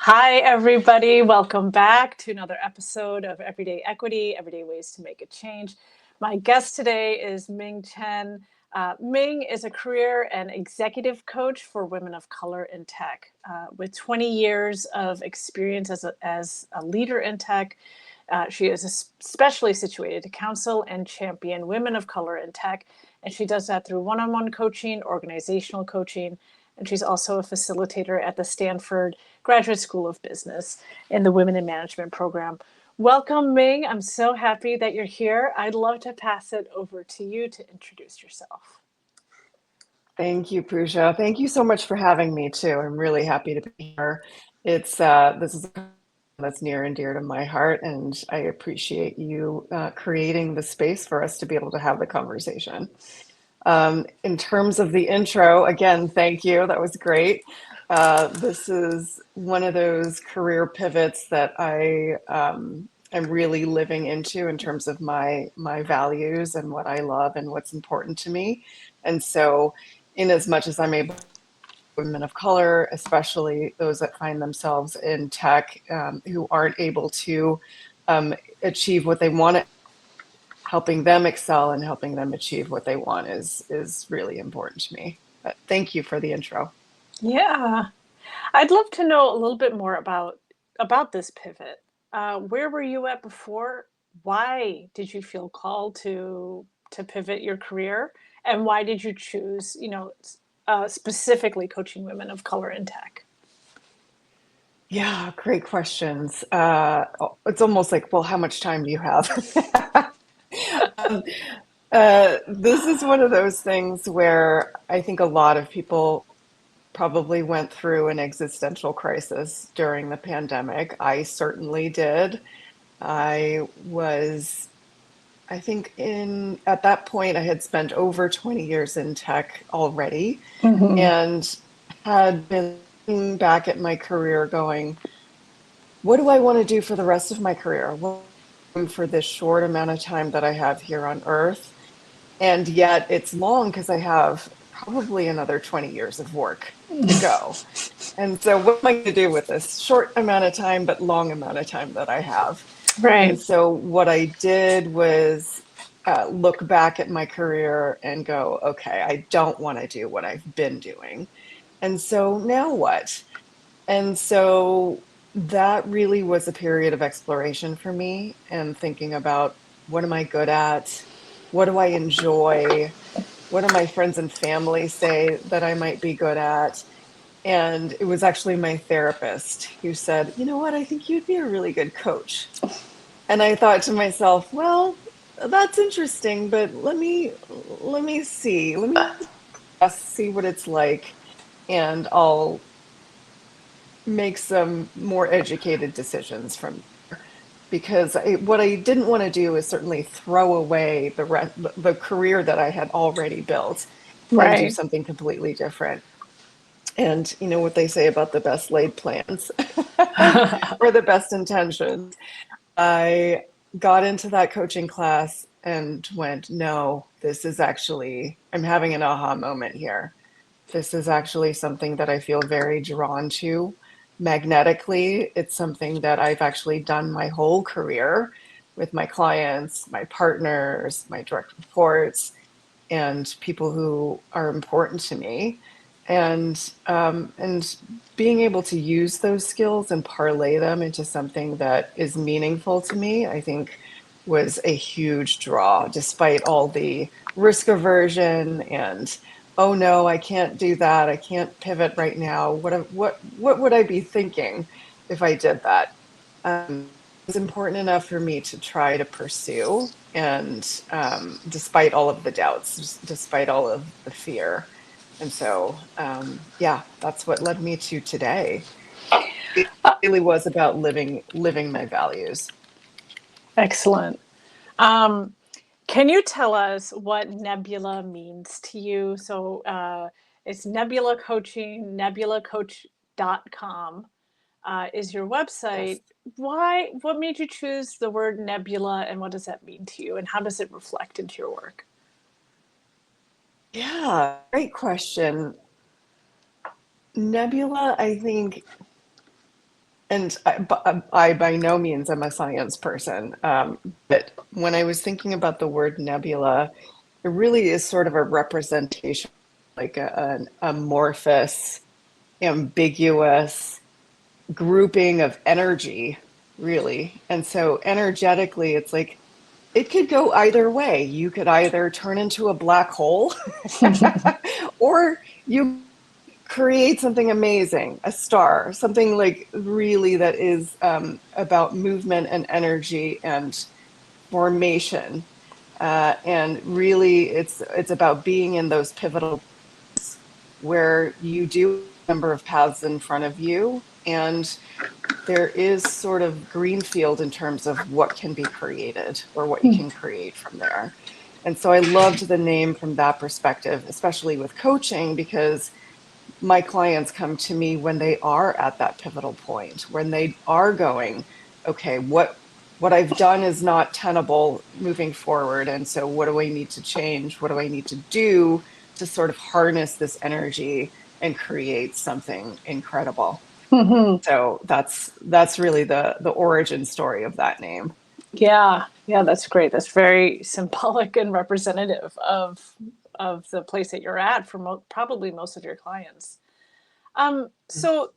Hi, everybody. Welcome back to another episode of Everyday Equity, Everyday Ways to Make a Change. My guest today is Ming Chen. Ming is a career and executive coach for women of color in tech. With 20 years of experience as a leader in tech, she is especially situated to counsel and champion women of color in tech. And she does that through one on one coaching, organizational coaching, and she's also a facilitator at the Stanford Graduate School of Business in the Women in Management program. Welcome, Ming. I'm so happy that you're here. I'd love to pass it over to you to introduce yourself. Thank you, Pooja. Thank you so much for having me too. I'm really happy to be here. It's this is that's near and dear to my heart, and I appreciate you creating the space for us to be able to have the conversation. In terms of the intro, again, thank you. That was great. This is one of those career pivots that I am really living into in terms of my values and what I love and what's important to me. And so, in as much as I'm able women of color, especially those that find themselves in tech who aren't able to achieve what they want, helping them excel and helping them achieve what they want is really important to me. But thank you for the intro. Yeah, I'd love to know a little bit more about this pivot. Where were you at before? Why did you feel called to pivot your career, and why did you choose, specifically coaching women of color in tech? Yeah, great questions. It's almost like, well, how much time do you have? um, this is one of those things where I think a lot of people probably went through an existential crisis during the pandemic. I certainly did. I was, I think in at that point I had spent over 20 years in tech already Mm-hmm. and had been looking back at my career going, what do I want to do for the rest of my career? What do I do for this short amount of time that I have here on earth? And yet it's long because I have probably another 20 years of work to go. And so, what am I going to do with this short amount of time, but long amount of time that I have? And Right. so, what I did was look back at my career and go, okay, I don't want to do what I've been doing. And so, now what? And so, that really was a period of exploration for me and thinking about what am I good at? What do I enjoy? What do my friends and family say that I might be good at? And it was actually my therapist who said, you know what, I think you'd be a really good coach. And I thought to myself, well, that's interesting, but let me see. Let me see what it's like and I'll make some more educated decisions from there. Because what I didn't want to do is certainly throw away the career that I had already built and do Right. something completely different. And you know what they say about the best laid plans or the best intentions. I got into that coaching class and went, no, this is actually, I'm having an aha moment here. This is actually something that I feel very drawn to magnetically. It's something that I've actually done my whole career with my clients, my partners, my direct reports, and people who are important to me. And being able to use those skills and parlay them into something that is meaningful to me, I think was a huge draw, despite all the risk aversion and oh no, I can't do that. I can't pivot right now. What would I be thinking if I did that? It's important enough for me to try to pursue, and despite all of the doubts, despite all of the fear. And so, yeah, that's what led me to today. It really was about living my values. Excellent. Um, can you tell us what Nebula means to you? It's Nebula Coaching, nebulacoach.com is your website. Yes. What made you choose the word nebula and what does that mean to you and how does it reflect into your work? Yeah, great question. Nebula, I think And I by no means am a science person, but when I was thinking about the word nebula, it really is sort of a representation, like an amorphous, ambiguous grouping of energy, really. And so energetically, it's like it could go either way. You could either turn into a black hole or you create something amazing, a star, something like really that is about movement and energy and formation. And really, it's about being in those pivotal where you do a number of paths in front of you, and there is sort of greenfield in terms of what can be created or what you can create from there. And so I loved the name from that perspective, especially with coaching, because my clients come to me when they are at that pivotal point, when they are going, okay, what I've done is not tenable moving forward. And so what do I need to change? What do I need to do to sort of harness this energy and create something incredible? Mhm. So that's really the origin story of that name. Yeah, yeah, that's great. That's very symbolic and representative of the place that you're at for probably most of your clients. So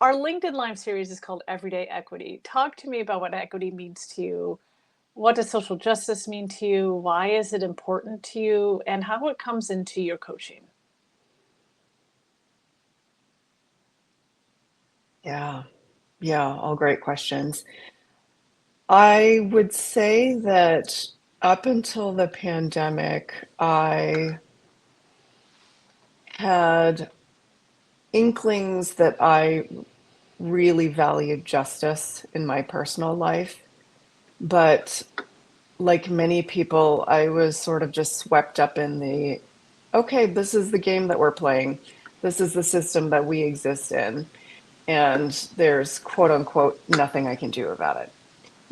our LinkedIn Live series is called Everyday Equity. Talk to me about what equity means to you. What does social justice mean to you? Why is it important to you? And how it comes into your coaching? Yeah. Yeah, all great questions. I would say that up until the pandemic, I had inklings that I really valued justice in my personal life. But like many people, I was sort of just swept up in the, okay, this is the game that we're playing. This is the system that we exist in. And there's quote unquote nothing I can do about it.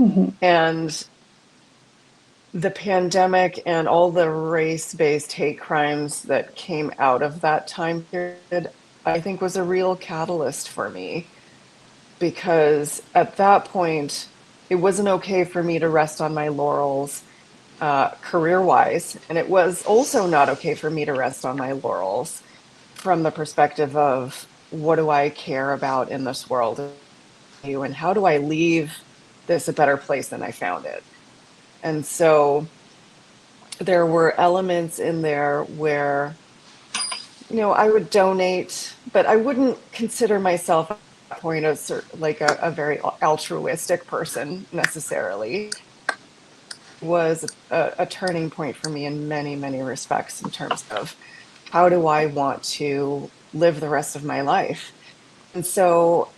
Mm-hmm. And the pandemic and all the race-based hate crimes that came out of that time period, I think was a real catalyst for me because at that point, it wasn't okay for me to rest on my laurels career-wise, and it was also not okay for me to rest on my laurels from the perspective of what do I care about in this world and how do I leave this a better place than I found it. And so there were elements in there where, I would donate, but I wouldn't consider myself at that point like a very altruistic person necessarily. It was a turning point for me in many, many respects in terms of how do I want to live the rest of my life. And so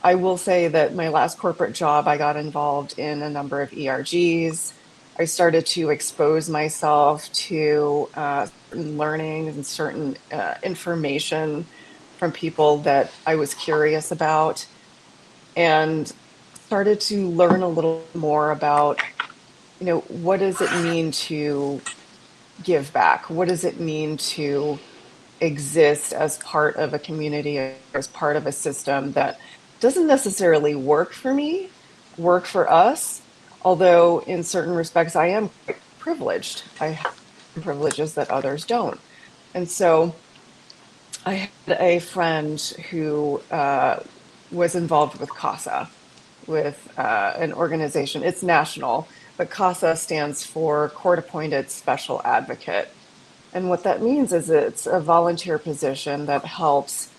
I will say that my last corporate job, I got involved in a number of ERGs. I started to expose myself to certain learning and certain information from people that I was curious about, and started to learn a little more about, what does it mean to give back? What does it mean to exist as part of a community, as part of a system that doesn't necessarily work for me, work for us. Although, in certain respects, I am quite privileged. I have privileges that others don't. And so I had a friend who was involved with CASA, with an organization. It's national, but CASA stands for Court Appointed Special Advocate. And what that means is it's a volunteer position that helps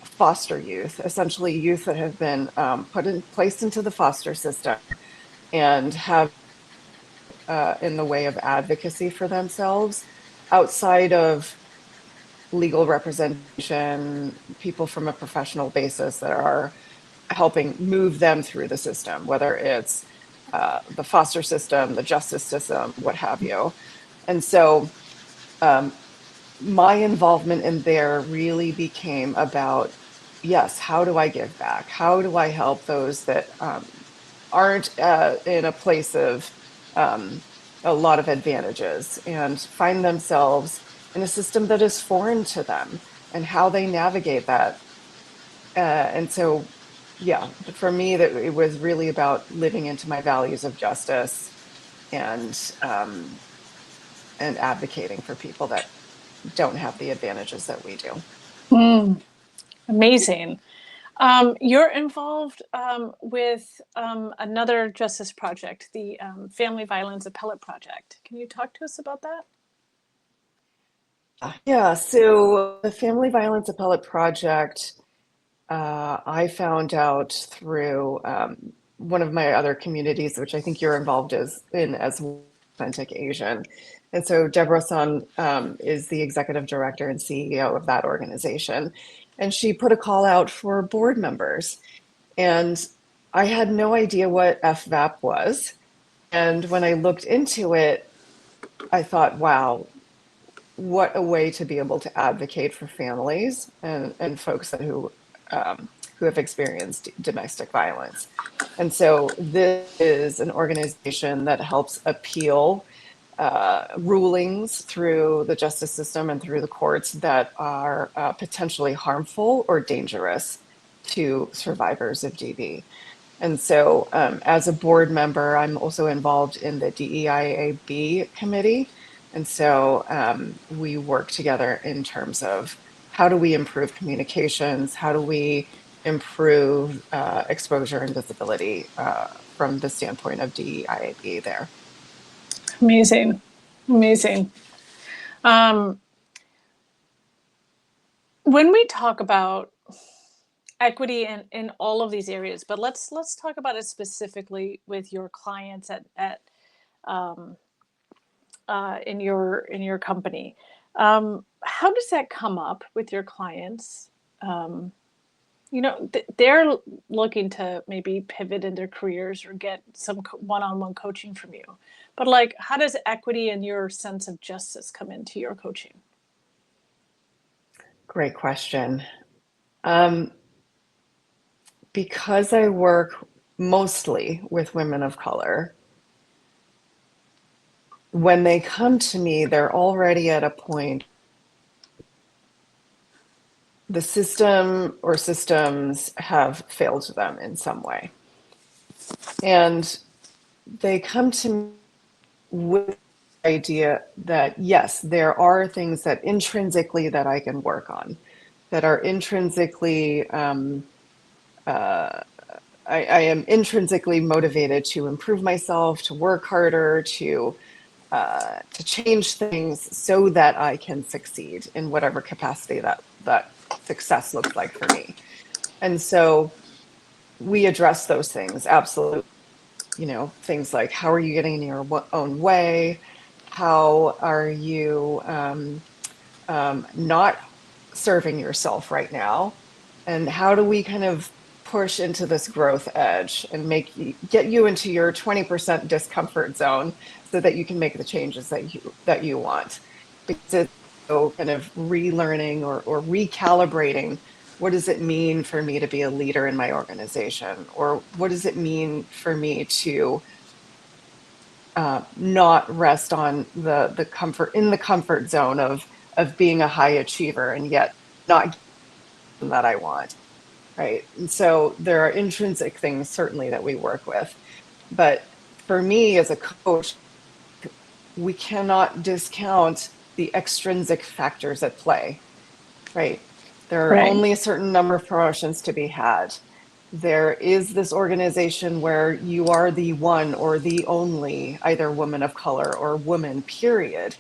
foster youth, essentially youth that have been placed into the foster system and have in the way of advocacy for themselves outside of legal representation, people from a professional basis that are helping move them through the system, whether it's the foster system, the justice system, what have you. And so my involvement in there really became about, yes, how do I give back? How do I help those that aren't in a place of a lot of advantages and find themselves in a system that is foreign to them and how they navigate that? And so yeah, for me, that it was really about living into my values of justice and um, and advocating for people that don't have the advantages that we do. Mm, amazing. You're involved with another justice project, the Family Violence Appellate Project. Can you talk to us about that? Yeah, so the Family Violence Appellate Project, I found out through one of my other communities, which I think you're involved in as well, Authentic Asian. And so Deborah Sun is the executive director and CEO of that organization. And she put a call out for board members. And I had no idea what FVAP was. And when I looked into it, I thought, wow, what a way to be able to advocate for families and folks who have experienced domestic violence. And so this is an organization that helps appeal rulings through the justice system and through the courts that are potentially harmful or dangerous to survivors of DV. And so, as a board member, I'm also involved in the DEIAB committee. And so, we work together in terms of how do we improve communications? How do we improve exposure and visibility from the standpoint of DEIAB there? Amazing, amazing. Um, when we talk about equity in all of these areas, but let's talk about it specifically with your clients at um, in your company. How does that come up with your clients? Um, they're looking to maybe pivot in their careers or get some one-on-one coaching from you, but like, how does equity and your sense of justice come into your coaching? Great question. Um, because I work mostly with women of color, when they come to me, they're already at a point, the system or systems have failed them in some way. And they come to me with the idea that, yes, there are things that intrinsically that I can work on, that are intrinsically, I am intrinsically motivated to improve myself, to work harder, to change things so that I can succeed in whatever capacity that success looks like for me. And so we address those things absolutely. You know, things like how are you getting in your own way? How are you not serving yourself right now? And how do we kind of push into this growth edge and get you into your 20% discomfort zone so that you can make the changes that you want? Because it's so kind of relearning or recalibrating, what does it mean for me to be a leader in my organization? Or what does it mean for me to not rest on the comfort in the comfort zone of being a high achiever and yet not getting that I want, right? And so there are intrinsic things certainly that we work with, but for me as a coach, we cannot discount the extrinsic factors at play, right? There are Right. only a certain number of promotions to be had. There is this organization where you are the one or the only either woman of color or woman, period.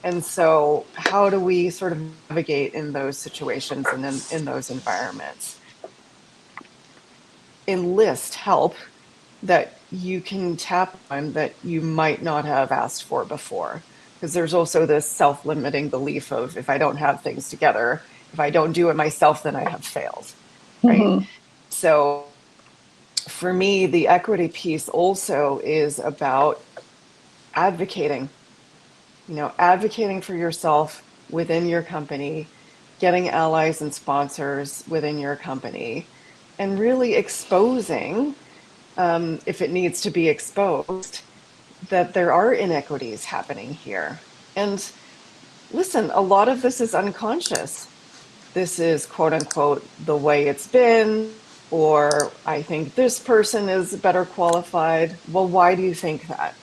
And so, how do we sort of navigate in those situations and in those environments? Enlist help that you can tap on that you might not have asked for before. Because there's also this self limiting belief of if I don't have things together, if I don't do it myself, then I have failed, right? Mm-hmm. So for me, the equity piece also is about advocating, advocating for yourself within your company, getting allies and sponsors within your company, and really exposing, if it needs to be exposed, that there are inequities happening here. And listen, a lot of this is unconscious. This is quote unquote the way it's been. or I think this person is better qualified. Well, why do you think that?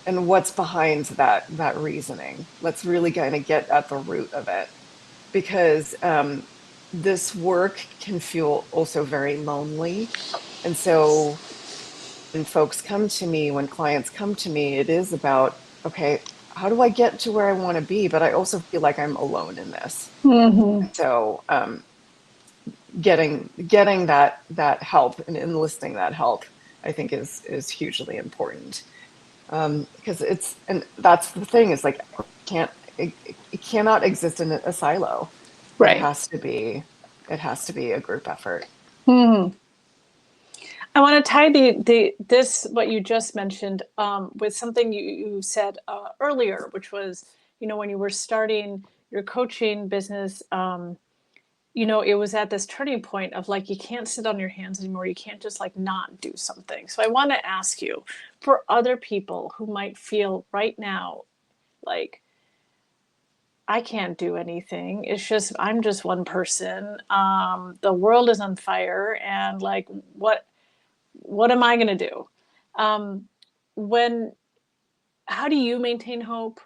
And what's behind that reasoning? Let's really kind of get at the root of it, because this work can feel also very lonely. And so when folks come to me, when clients come to me, it is about, okay, how do I get to where I want to be? But I also feel like I'm alone in this. Mm-hmm. So getting that help and enlisting that help, I think is hugely important. Because and that's the thing, is like, can't it cannot exist in a silo. It Right. has to be it has to be a group effort. Mm-hmm. I want to tie the this what you just mentioned with something you said earlier, which was, when you were starting your coaching business, it was at this turning point of like, you can't sit on your hands anymore. You can't just like not do something. So I want to ask you, for other people who might feel right now like, I can't do anything. It's just, I'm just one person. The world is on fire, and like, what am I going to do? Um, when How do you maintain hope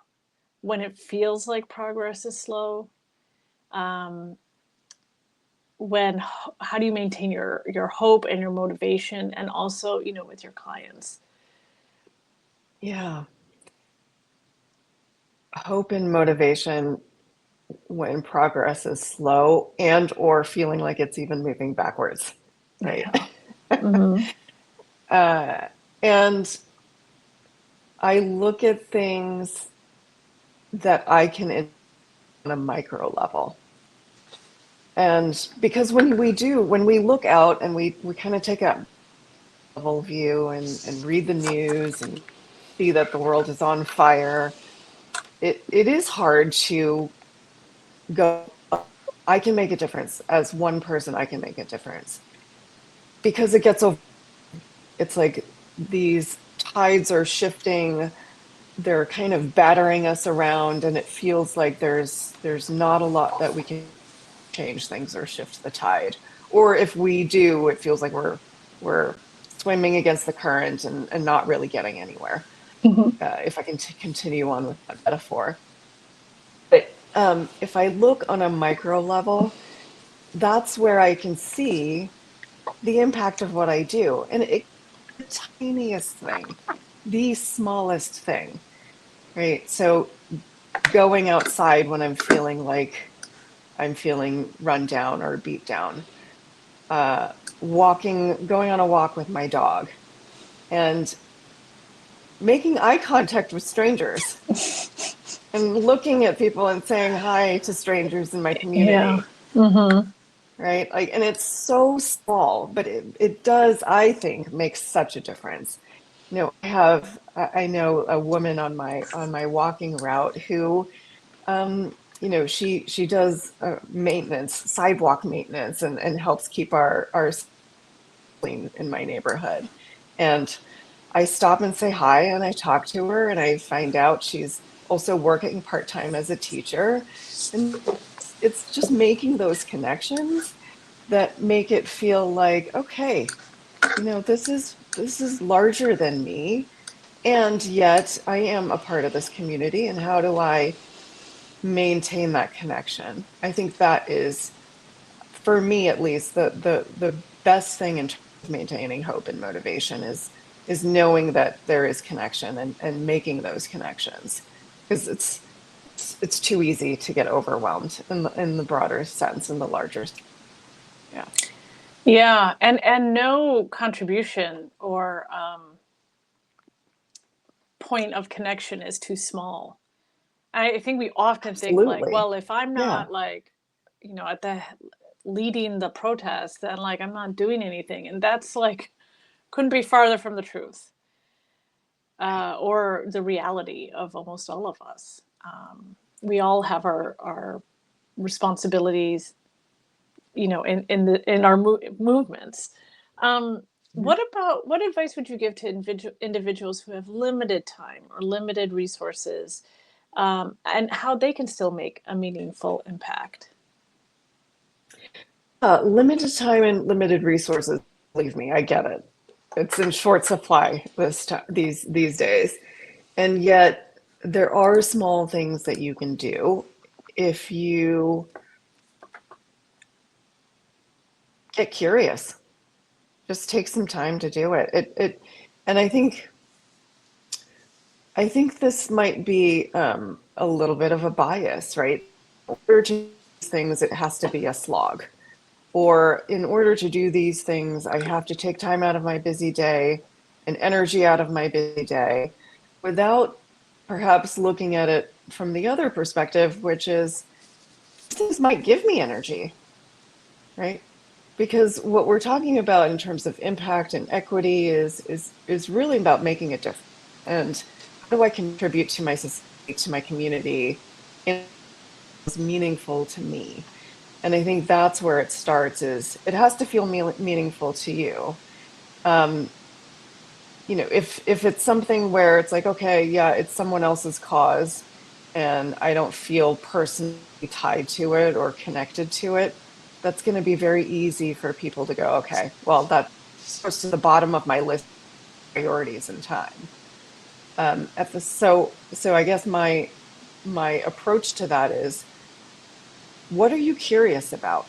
when it feels like progress is slow? Um, when How do you maintain your hope and your motivation, and also, with your clients? Yeah, hope and motivation when progress is slow and or feeling like it's even moving backwards, right? Yeah. Mm-hmm. And I look at things that I can on a micro level. And because when we look out and we kind of take a level view and read the news and see that the world is on fire, it is hard to go, I can make a difference. As one person, I can make a difference. Because it gets over, it's like these tides are shifting, they're kind of battering us around, and it feels like there's not a lot that we can change things or shift the tide. Or if we do, it feels like we're swimming against the current and not really getting anywhere. Mm-hmm. If I can continue on with that metaphor. But if I look on a micro level, that's where I can see the impact of what I do. And the tiniest thing, the smallest thing, right? So going outside when I'm feeling like I'm feeling run down or beat down, going on a walk with my dog, and making eye contact with strangers and looking at people and saying hi to strangers in my Yeah. community, Mm-hmm. right? Like, and it's so small, but it does, I think, make such a difference. I know a woman on my walking route who, she does maintenance, sidewalk maintenance, and helps keep our clean in my neighborhood. And I stop and say hi, and I talk to her, and I find out she's also working part-time as a teacher. And it's just making those connections that make it feel like, okay, this is larger than me, and yet I am a part of this community, and how do I maintain that connection? I think that is, for me at least, the best thing in terms of maintaining hope and motivation is knowing that there is connection and making those connections, because it's too easy to get overwhelmed in the broader sense, in the larger. Yeah. Yeah, and no contribution or point of connection is too small. I think we often think like, Absolutely. well, if I'm Yeah. not like, at the leading the protest, then like, I'm not doing anything, and that's like, couldn't be farther from the truth, or the reality of almost all of us. We all have our responsibilities, in our movements. Um, Mhm. what advice would you give to individuals who have limited time or limited resources, and how they can still make a meaningful impact? Limited time and limited resources. Believe me, I get it. It's in short supply these days, and yet there are small things that you can do if you get curious. Just take some time to do it. And I think this might be a little bit of a bias, right? In order to do these things, it has to be a slog. Or in order to do these things, I have to take time out of my busy day and energy out of my busy day without perhaps looking at it from the other perspective, which is these things might give me energy, right? Because what we're talking about in terms of impact and equity is really about making a difference. And how do I contribute to my society, to my community, in what's meaningful to me? And I think that's where it starts. Is it has to feel meaningful to you. Um, if it's something where it's like, okay, yeah, it's someone else's cause, and I don't feel personally tied to it or connected to it, that's going to be very easy for people to go, okay, well, that goes to the bottom of my list of priorities in time. So I guess my approach to that is, what are you curious about,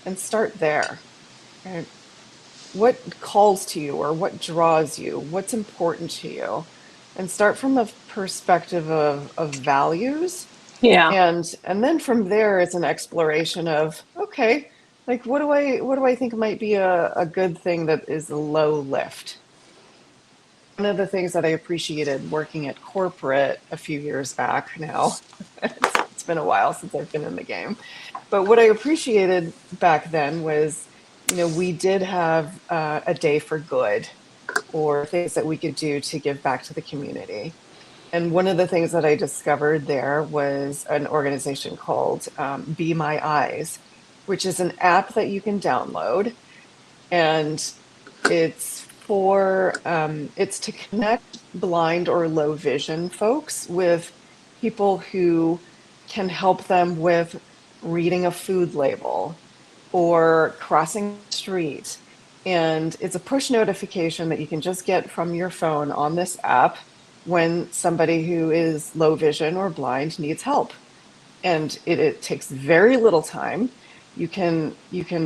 and start there. Right? What calls to you or what draws you? What's important to you? And start from a perspective of values. Yeah. And then from there it's an exploration of, okay, like what do I think might be a good thing that is a low lift. One of the things that I appreciated working at corporate a few years back now, it's been a while since I've been in the game, but what I appreciated back then was, we did have a day for good, or things that we could do to give back to the community. And one of the things that I discovered there was an organization called Be My Eyes, which is an app that you can download, and it's to connect blind or low vision folks with people who can help them with reading a food label or crossing the street. And it's a push notification that you can just get from your phone on this app when somebody who is low vision or blind needs help. And it takes very little time. You can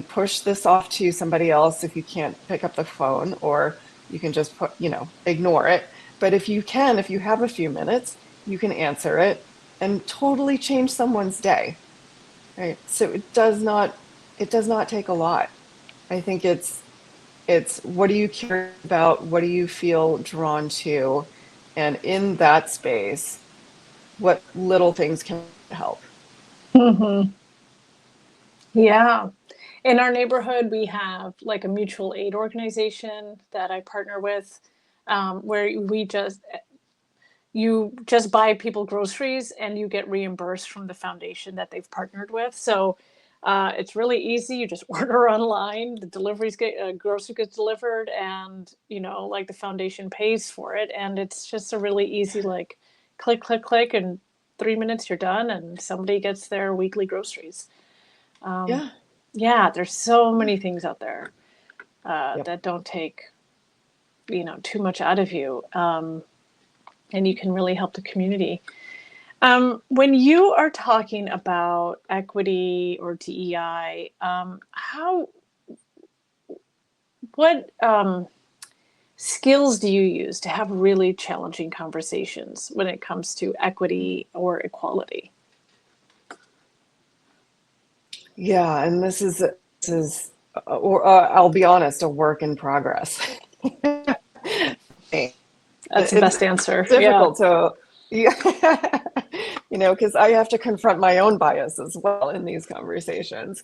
push this off to somebody else if you can't pick up the phone, or you can just ignore it. But if you have a few minutes, you can answer it and totally change someone's day. Right. So it does not take a lot. I think it's what are you curious about? What do you feel drawn to? And in that space, what little things can help? Hmm. Yeah. In our neighborhood, we have like a mutual aid organization that I partner with, where you just buy people groceries and you get reimbursed from the foundation that they've partnered with. So it's really easy. You just order online, the deliveries get grocery gets delivered, and like the foundation pays for it, and it's just a really easy like click, click, click, and 3 minutes you're done, and somebody gets their weekly groceries. Yeah. Yeah, there's so Yeah. many things out there Yep. that don't take too much out of you, and you can really help the community. When you are talking about equity or DEI, how what skills do you use to have really challenging conversations when it comes to equity or equality? Yeah. And this is, or I'll be honest, a work in progress. That's the It's best answer. Yeah. difficult to, yeah, because I have to confront my own bias as well in these conversations.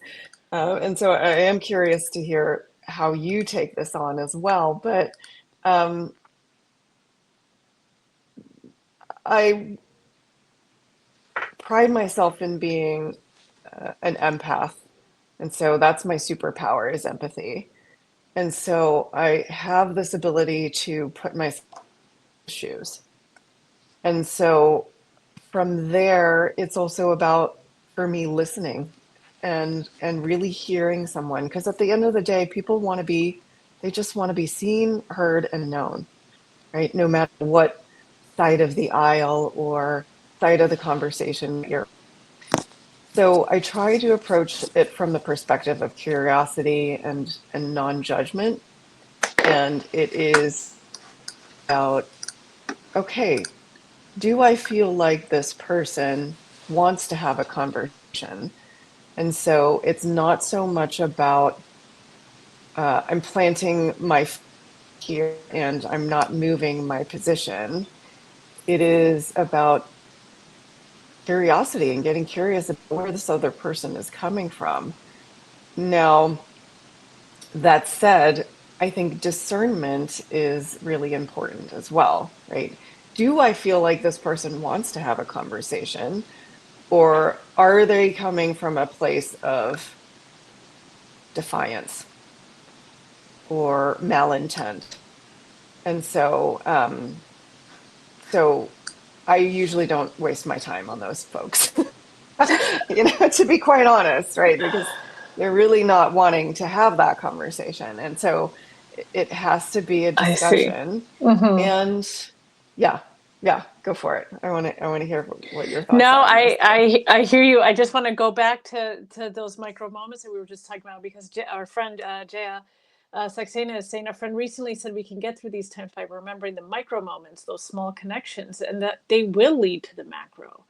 And so I am curious to hear how you take this on as well. But um, I pride myself in being an empath. And so that's my superpower, is empathy. And so I have this ability to put myself in shoes. And so from there, it's also about, for me, listening. and really hearing someone, because at the end of the day, people want to be, they just want to be seen, heard, and known, right? No matter what side of the aisle or side of the conversation you're. So I try to approach it from the perspective of curiosity and non-judgment. And it is about, okay, do I feel like this person wants to have a conversation? And so it's not so much about I'm planting my feet here and I'm not moving my position. It is about curiosity and getting curious about where this other person is coming from. Now, that said, I think discernment is really important as well, right? Do I feel like this person wants to have a conversation, or are they coming from a place of defiance or malintent? And so I usually don't waste my time on those folks, to be quite honest, right? Because they're really not wanting to have that conversation. And so it has to be a I see. discussion. Hmm. And yeah, yeah, go for it. I want to hear what your thoughts No, are on this too. I hear you. I just want to go back to those micro moments that we were just talking about because our friend Jaya Saxena is saying, a friend recently said we can get through these times by remembering the micro moments, those small connections, and that they will lead to the macro.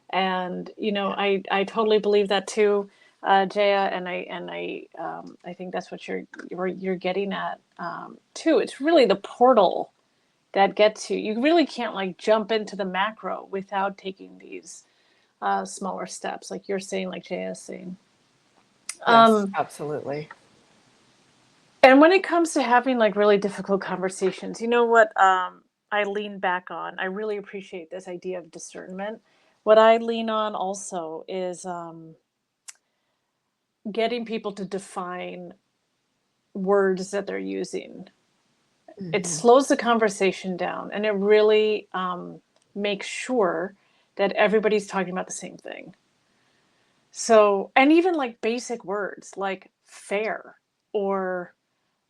And Yeah. I totally believe that too, Jaya, and I think that's what you're getting at too. It's really the portal that gets you. You really can't like jump into the macro without taking these smaller steps, like you're saying, like Jay is saying. Yes, Um, absolutely. and when it comes to having like really difficult conversations, you know what I lean back on? I really appreciate this idea of discernment. What I lean on also is getting people to define words that they're using. It Hmm. slows the conversation down and it really makes sure that everybody's talking about the same thing. So, and even like basic words like fair or,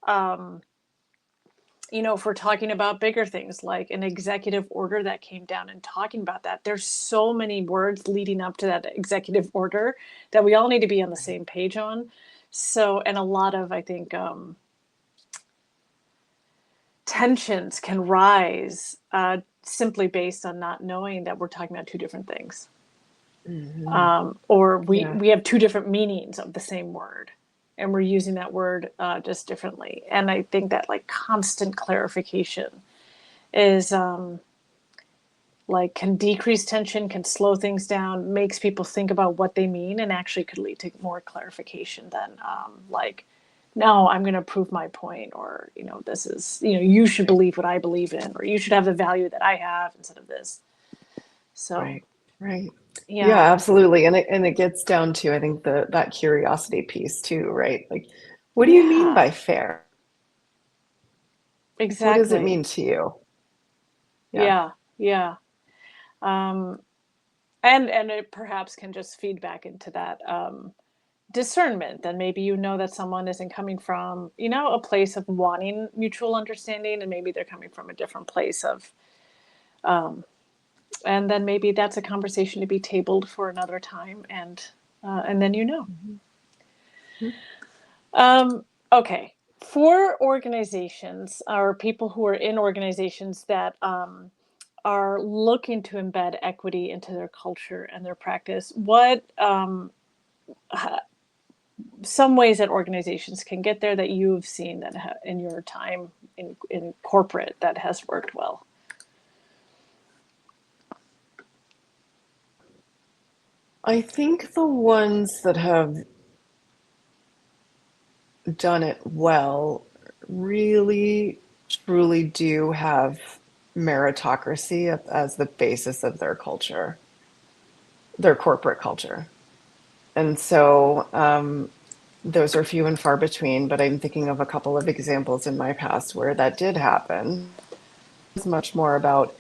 um, if we're talking about bigger things like an executive order that came down and talking about that, there's so many words leading up to that executive order that we all need to be on the same page on. So, and a lot of, I think, tensions can rise simply based on not knowing that we're talking about two different things. Hmm. Or Yeah. we have two different meanings of the same word and we're using that word just differently. And I think that like constant clarification is like can decrease tension, can slow things down, makes people think about what they mean, and actually could lead to more clarification than like, no, I'm going to prove my point, or this is you should Right. believe what I believe in, or you should have the value that I have instead of this. So Right. Right. Yeah, yeah, absolutely. And it gets down to, I think, the that curiosity piece too, right? Like, what do you mean yeah, by fair? What does it exactly. mean to you? Yeah. Yeah, yeah. Um, and it perhaps can just feed back into that discernment. Then maybe that someone isn't coming from a place of wanting mutual understanding, and maybe they're coming from a different place of, and then maybe that's a conversation to be tabled for another time, and then Mhm. okay. For organizations or people who are in organizations that are looking to embed equity into their culture and their practice, what some ways that organizations can get there that you've seen that in your time in corporate that has worked well? I think the ones that have done it well really truly do have meritocracy as the basis of their culture, their corporate culture. And so those are few and far between, but I'm thinking of a couple of examples in my past where that did happen. It's much more about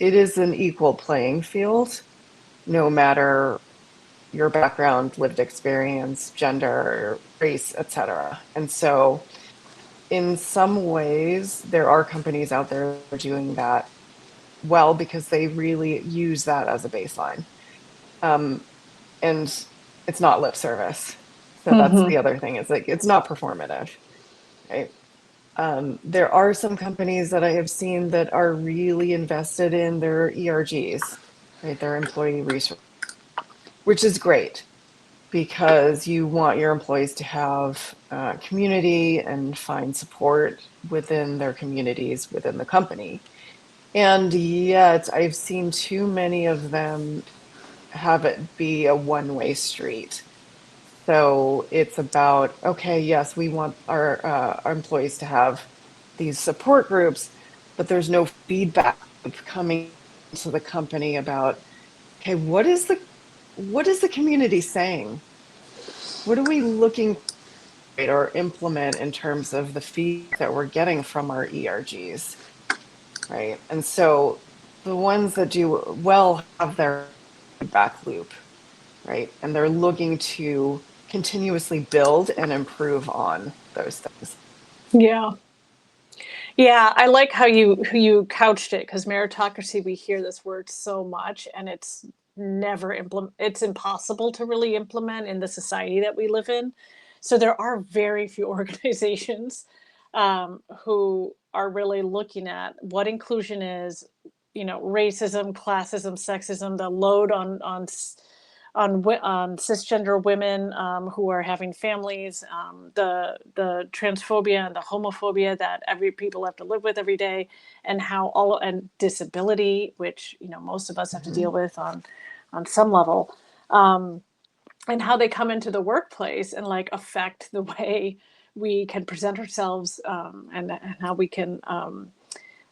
it is an equal playing field, no matter. your background, lived experience, gender, race, etc. And so in some ways, there are companies out there that are doing that well because they really use that as a baseline. Um, and it's not lip service. So that's Mm-hmm. the other thing. It's like it's not performative, right? There are some companies that I have seen that are really invested in their ERGs, right? Their employee resource, which is great because you want your employees to have community and find support within their communities within the company. And yet, I've seen too many of them have it be a one-way street. So it's about, okay, yes, we want our employees to have these support groups, but there's no feedback coming to the company about, okay, what is the community saying? What are we looking at or implement in terms of the feedback that we're getting from our ERGs, right? And so the ones that do well have their feedback loop, right? And they're looking to continuously build and improve on those things. Yeah. Yeah, I like how you couched it because meritocracy, we hear this word so much and it's never implement it's impossible to really implement in the society that we live in. So there are very few organizations who are really looking at what inclusion is, racism, classism, sexism, the load on cisgender women who are having families, the transphobia and the homophobia that every people have to live with every day, and how all and disability, which most of us have to Mm-hmm. deal with on some level, um, and how they come into the workplace and like affect the way we can present ourselves, and how we can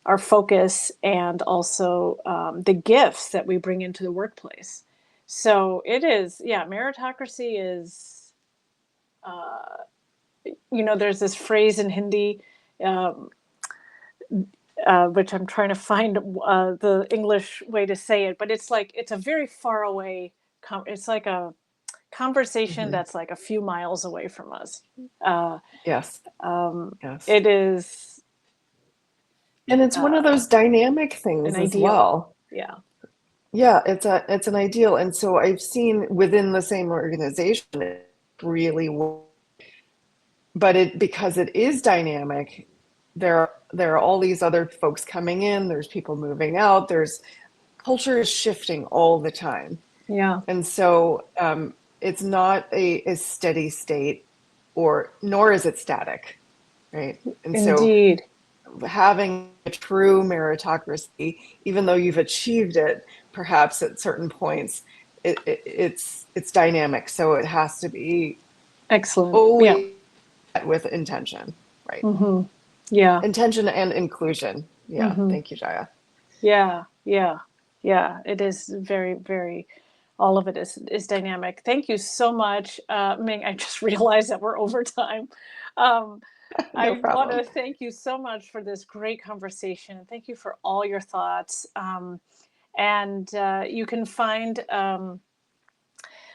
our focus and also the gifts that we bring into the workplace. So it is, yeah, meritocracy is, there's this phrase in Hindi, um, which I'm trying to find the English way to say it, but it's like, it's a very far away, it's like a conversation Mm-hmm. that's like a few miles away from us. Uh, Yes, um, yes. it is And it's one of uh, those dynamic an things as ideal. well. Yeah. Yeah, it's an ideal. And so I've seen within the same organization it really but it because it is dynamic, there are all these other folks coming in, there's people moving out, there's culture is shifting all the time. Yeah. And so it's not a steady state or nor is it static, right? And so Indeed. having a true meritocracy, even though you've achieved it, perhaps at certain points, it's dynamic. So it has to be Excellent. Yeah. always with intention, right? Mm-hmm. Yeah. Intention and inclusion. Yeah. Mm-hmm. Thank you, Jaya. Yeah. Yeah. Yeah. It is very, very, all of it is dynamic. Thank you so much, Ming. I just realized that we're over time. Um, No I want problem. to thank you so much for this great conversation. Thank you for all your thoughts. And you can find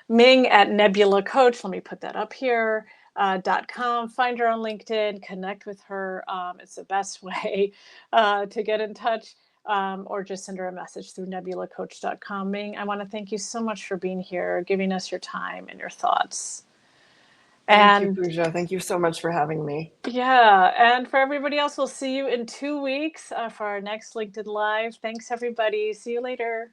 Ming at Nebula Coach. Let me put that up here. .com. Find her on LinkedIn, connect with her. It's the best way to get in touch, or just send her a message through nebulacoach.com. Ming, I want to thank you so much for being here, giving us your time and your thoughts. Thank you, And Pooja. Thank you so much for having me. yeah, and for everybody else, we'll see you in 2 weeks for our next LinkedIn Live. Thanks, everybody. See you later.